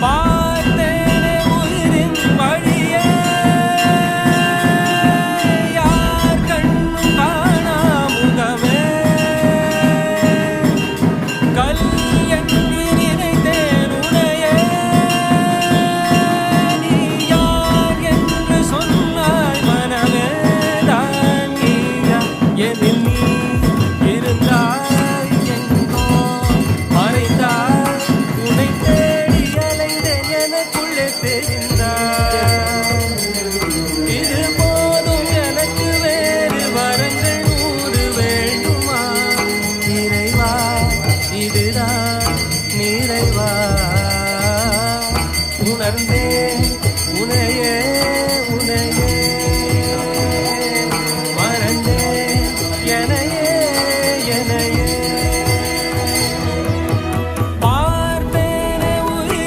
பார்த்தேனே உயிரின் வழியே யார் கண்ணும் காணா முகமே கல் என்று நினைத்தேன் உனையே நீ யார் என்று சொன்னாய் மனமே தான் நீயா எதில் நீ இருந்தாய் எங்கோ மறைந்தாய் உன்னை தேடி அலைந்தேன் எனக்குள்ளே தெரிந்தாய் இது போதும் எனக்கு வேறு வரங்கள் 100 வேண்டுமா இறைவா இதுதான் நிறைவா உணர்ந்தே